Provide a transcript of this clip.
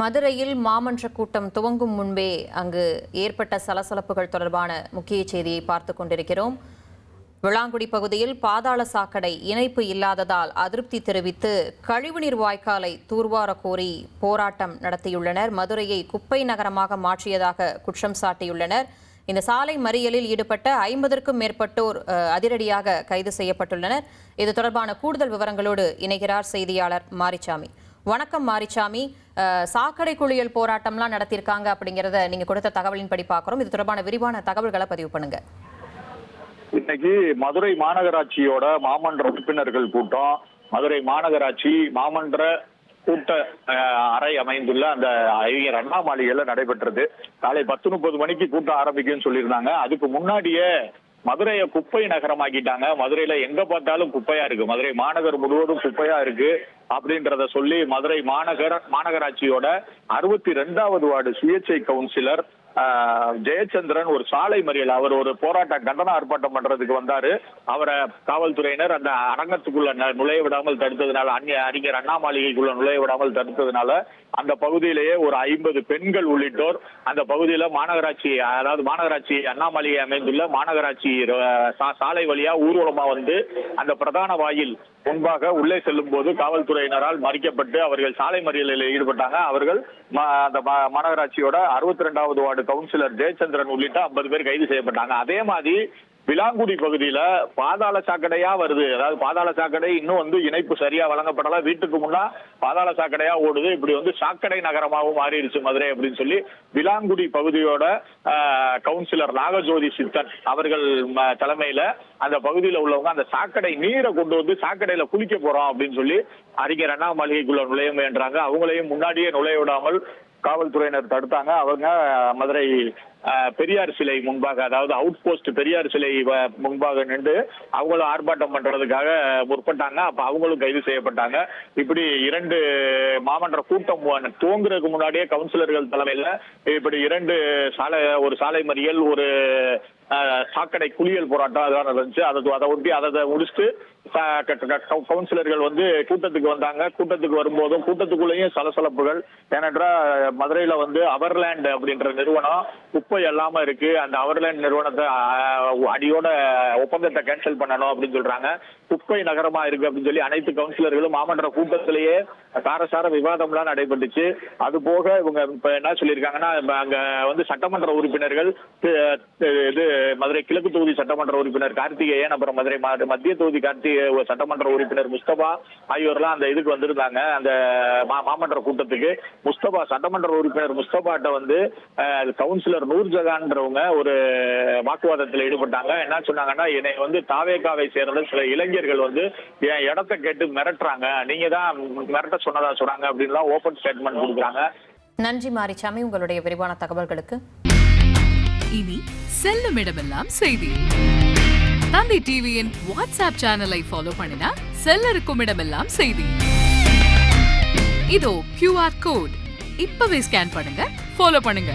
மதுரையில் மாமன்ற கூட்டம் துவங்கும் முன்பே அங்கு ஏற்பட்ட சலசலப்புகள் தொடர்பான முக்கிய செய்தியை பார்த்துக் கொண்டிருக்கிறோம். விளாங்குடி பகுதியில் பாதாள சாக்கடை இணைப்பு இல்லாததால் அதிருப்தி தெரிவித்து கழிவுநீர் வாய்க்காலை தூர்வார கோரி போராட்டம் நடத்தியுள்ளனர். மதுரையை குப்பை நகரமாக மாற்றியதாக குற்றம் சாட்டியுள்ளனர். இந்த சாலை மறியலில் ஈடுபட்ட 50க்கும் மேற்பட்டோர் அதிரடியாக கைது செய்யப்பட்டுள்ளனர். இது தொடர்பான கூடுதல் விவரங்களோடு இணைகிறார் செய்தியாளர் மாரிச்சாமி. வணக்கம் மாரிச்சாமி. சாக்கடை குளியல் போராட்டம்லாம் நடத்தியிருக்காங்க அப்படிங்கிறத நீங்க கொடுத்த தகவலின்படி பார்க்கிறோம். இது தொடர்பான விரிவான தகவல்களை பதிவு பண்ணுங்க. இன்னைக்கு மதுரை மாநகராட்சியோட மாமன்ற உறுப்பினர்கள் கூட்டம் மதுரை மாநகராட்சி மாமன்ற கூட்ட அறை அமைந்துள்ள அந்த அறிஞர் அண்ணா மாளிகையில நடைபெற்றது. காலை 10:30 மணிக்கு கூட்டம் ஆரம்பிக்கும்னு சொல்லியிருந்தாங்க. அதுக்கு முன்னாடியே மதுரையை குப்பை நகரமாக்கிட்டாங்க. மதுரையில எங்க பார்த்தாலும் குப்பையா இருக்கு, மதுரை மாநகர் முழுவதும் குப்பையா இருக்கு அப்படின்றத சொல்லி மதுரை மாநகராட்சியோட 62வது வார்டு சுயேட்சை கவுன்சிலர் ஜெயச்சந்திரன் ஒரு சாலை மறியல், அவர் ஒரு கண்டன ஆர்ப்பாட்டம் பண்றதுக்கு வந்தாரு. அவரை காவல்துறையினர் அந்த அரங்கத்துக்குள்ள நுழைய விடாமல் தடுத்ததுனால, அறிஞர் அண்ணா மாளிகைக்குள்ள நுழைய விடாமல் தடுத்ததுனால அந்த பகுதியிலேயே ஒரு 50 பெண்கள் உள்ளிட்டோர் அந்த பகுதியில மாநகராட்சி அண்ணா மாளிகை அமைந்துள்ள மாநகராட்சி சாலை வழியா ஊர்வலமா வந்து அந்த பிரதான வாயில் முன்பாக உள்ளே செல்லும் போது காவல்துறையினரால் மறிக்கப்பட்டு அவர்கள் சாலை மறியலில் ஈடுபட்டாங்க. அவர்கள் அந்த மாநகராட்சியோட 62வது வார்டு கவுன்சிலர் ஜெயச்சந்திரன் உள்ளிட்ட 50 பேர் கைது செய்யப்பட்டாங்க. அதே மாதிரி விளாங்குடி பகுதியில பாதாள சாக்கடையா வருது. அதாவது பாதாள சாக்கடை இன்னும் இணைப்பு சரியா வழங்கப்படல, வீட்டுக்கு முன்னா பாதாள சாக்கடையா ஓடுது. இப்படி சாக்கடை நகரமாகவும் மாறிடுச்சு மதுரை அப்படின்னு சொல்லி விளாங்குடி பகுதியோட கவுன்சிலர் நாகஜோதி சித்தன் அவர்கள் தலைமையில அந்த பகுதியில உள்ளவங்க அந்த சாக்கடை நீரை கொண்டு வந்து சாக்கடையில குளிக்க போறோம் அப்படின்னு சொல்லி அறிஞர் அண்ணா மாளிகைக்குள்ள நுழைய முயன்றாங்க. அவங்களையும் முன்னாடியே நுழைய விடாமல் காவல்துறையினர் தடுத்தாங்க. அவங்க மதுரை பெரியார் சிலை முன்பாக, அதாவது அவுட் போஸ்ட் பெரியார் சிலை முன்பாக நின்று அவங்களும் ஆர்ப்பாட்டம் பண்றதுக்காக முற்பட்டாங்க. அப்ப அவங்களும் கைது செய்யப்பட்டாங்க. இப்படி 2 மாமன்ற கூட்டம் துவங்குறதுக்கு முன்னாடியே கவுன்சிலர்கள் தலைமையில இப்படி 2 ஒரு சாலை மறியல், ஒரு சாக்கடை குளியல் போராட்டம் அதெல்லாம் நடந்துச்சு. அதை ஒட்டி அதை முடிச்சுட்டு கவுன்சிலர்கள் கூட்டத்துக்கு வந்தாங்க. கூட்டத்துக்கு வரும்போதும் கூட்டத்துக்குள்ளேயும் சலசலப்புகள். ஏனென்றால் மதுரையில அவர்லேண்ட் அப்படின்ற நிறுவனம் குப்பை எல்லாம இருக்கு, அந்த அவர்லேண்ட் நிறுவனத்தை அடியோட ஒப்பந்தத்தை கேன்சல் பண்ணணும் அப்படின்னு சொல்றாங்க. குப்பை நகரமா இருக்கு அப்படின்னு சொல்லி அனைத்து கவுன்சிலர்களும் மாமன்ற கூட்டத்திலேயே காரசார விவாதம்லாம் நடைபெற்றுச்சு. அது போக இவங்க இப்ப என்ன சொல்லியிருக்காங்கன்னா, அங்க சட்டமன்ற உறுப்பினர்கள் மதுரை கிழக்கு தொகுதி சட்டமன்ற உறுப்பினர் கார்த்திகேயன், அப்புறம் மதுரை மத்திய தொகுதி சட்டமன்ற உறுப்பினர் முஸ்தபா ஆகியோர்லாம் அந்த இதுக்கு வந்திருந்தாங்க, அந்த மாமன்ற கூட்டத்துக்கு. சட்டமன்ற உறுப்பினர் முஸ்தபாட்ட கவுன்சிலர் நூர்ஜஹான்றவங்க ஒரு வாக்குவாதத்தில் ஈடுபட்டாங்க. என்ன சொன்னாங்கன்னா, என்னை தாவேகாவை சேர்ந்த சில இளைஞர்கள் என் இடத்தை கேட்டு மிரட்டுறாங்க, நீங்க தான் மிரட்ட சொன்னதா சொல்றாங்க அப்படின்லாம் ஓபன் ஸ்டேட்மெண்ட் கொடுக்குறாங்க. நன்றி மாரிச்சாமி, உங்களுடைய விரிவான தகவல்களுக்கு. இனி செல்லும் இடமெல்லாம் செய்தி. தந்தை டிவியின் வாட்ஸ்அப் சேனலை ஃபாலோ பண்ணினா செல்லருக்கும் இடமெல்லாம் செய்தி. இதோ QR கோட், இப்பவே ஸ்கேன் பண்ணுங்க, ஃபாலோ பண்ணுங்க.